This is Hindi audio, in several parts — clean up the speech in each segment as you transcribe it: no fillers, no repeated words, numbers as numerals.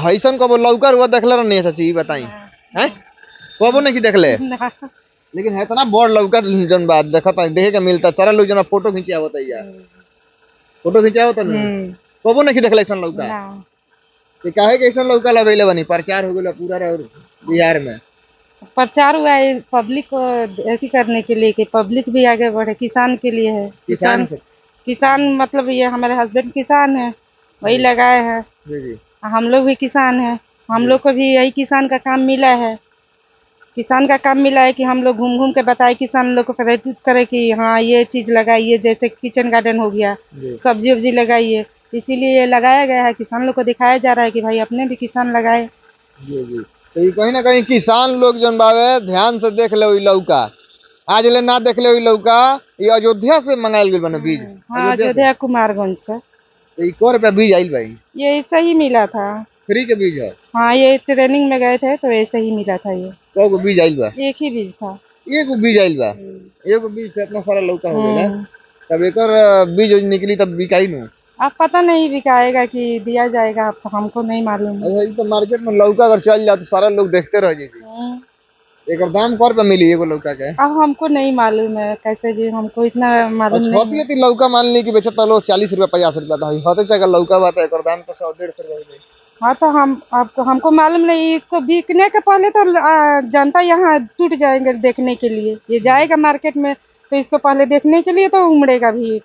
ऐसन कबो लौका रुआ देखले रहनी चाची बताई हैं कबो नहीं देखले लेकिन है इतना बड़ लौका जन बात देखता देखे के मिलता सारा लोग जना फोटो खिंचावत है यार फोटो खिंचावत न कबो नहीं देखले ऐसन लौका कि काहे के ऐसन लौका लगैले बनी प्रचार हो गेल पूरा बिहार में प्रचार हुआ है पब्लिक को ऐसी करने के लिए कि पब्लिक भी आगे बढ़े किसान के लिए है किसान मतलब ये हमारे हस्बैंड किसान है वही लगाए हैं हम लोग भी किसान है हम लोग को भी यही किसान का काम मिला है किसान का काम मिला है कि हम लोग घूम घूम के बताए किसान लोग को प्रेरित करे कि हाँ ये चीज लगाइए जैसे किचन गार्डन हो गया सब्जी वब्जी लगाइए इसीलिए लगाया गया है किसान लोग को दिखाया जा रहा है कि भाई अपने भी किसान लगाए तो ये कहीं ना कहीं किसान लोग जन बावे ध्यान से देख ले लौका आज ले ना देख ले लौका ये अयोध्या से मंगायल गेल बने बीज हाँ अयोध्या कुमारगंज से तो ये को रुपया बीज आइल भाई ये ऐसा ही मिला था फ्री के बीज है हाँ ये ट्रेनिंग में गए थे तो ऐसे ही मिला था ये को बीज आइल बा एक ही बीज था एक बीज आइल बा एक बीज से इतना सारा लौका हो गया तब एकर बीज निकली तब बिकाई नु अब पता नहीं बिकाएगा कि दिया जाएगा अब हमको नहीं मालूम अच्छा ये तो मार्केट में लौका अगर चल जाए तो सारा लोग देखते रह जाएंगे एक दाम कर पे मिली एगो लौका के अब हमको नहीं मालूम है कैसे जी हमको इतना मालूम नहीं होती है लौका मान ली कि बेचता लोग 40 रुपया 50 रुपया तो होते चाहे लौका बात है एक दाम तो 100-150 रुपया हाँ तो हमको मालूम नहीं इसको बिकने के पहले तो जनता यहाँ टूट जाएंगे देखने के लिए ये जाएगा मार्केट में तो इसको पहले देखने के लिए तो उमड़ेगा भीड़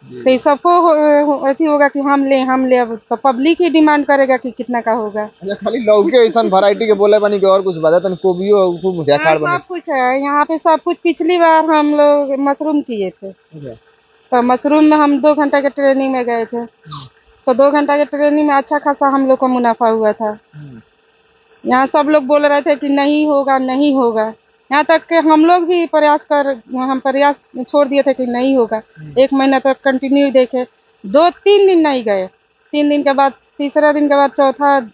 तो सबको ऐसी होगा कि हम ले अब तो पब्लिक ही डिमांड करेगा कि कितना का होगा खाली लौके ऐसा वैरायटी के बोले बनी कि और कुछ बता तन कोबियो खूब ढेकार बने सब कुछ है यहाँ पे सब कुछ पिछली बार हम लोग मशरूम किए थे तो मशरूम में हम 2 घंटा के ट्रेनिंग में गए थे तो 2 घंटा के ट्रेनिंग में अच्छा खासा हम लोग को मुनाफा हुआ था यहाँ सब लोग बोल रहे थे कि नहीं होगा नहीं होगा यहाँ तक कि हम लोग भी हम प्रयास छोड़ दिए थे कि नहीं होगा 1 महीना तक कंटिन्यू देखे 2-3 दिन नहीं गए 3 दिन के बाद तीसरा दिन के बाद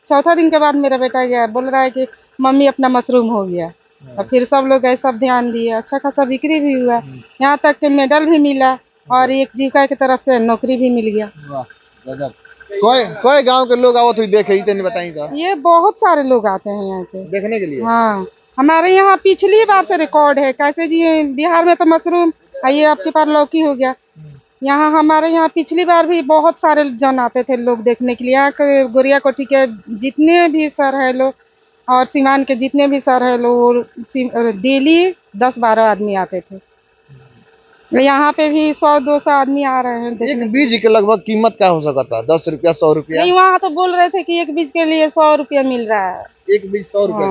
चौथा दिन के बाद मेरा बेटा गया बोल रहा है कि मम्मी अपना मशरूम हो गया और फिर सब लोग गए सब ध्यान दिए अच्छा खासा बिक्री भी हुआ यहाँ तक कि मेडल भी मिला और एक जीविका की तरफ से नौकरी भी मिल गया कोई गांव के लोग आवत हुई देखे ही नहीं बताई तो ये बहुत सारे लोग आते हैं यहाँ पे देखने के लिए हाँ हमारे यहाँ पिछली बार से रिकॉर्ड है कैसे जी बिहार में तो मशरूम ये आपके पास लौकी हो गया यहाँ हमारे यहाँ पिछली बार भी बहुत सारे जन आते थे लोग देखने के लिए यहाँ के गोरिया कोठी के जितने भी सर है लोग और सीमान के जितने भी सर है लोग डेली 10-12 आदमी आते थे यहाँ पे भी 100-200 आदमी आ रहे हैं एक बीज के लगभग कीमत क्या हो सकता है 10 रुपया 100 रुपया नहीं वहाँ तो बोल रहे थे कि एक बीज के लिए 100 रुपया मिल रहा है एक बीज 100 रुपया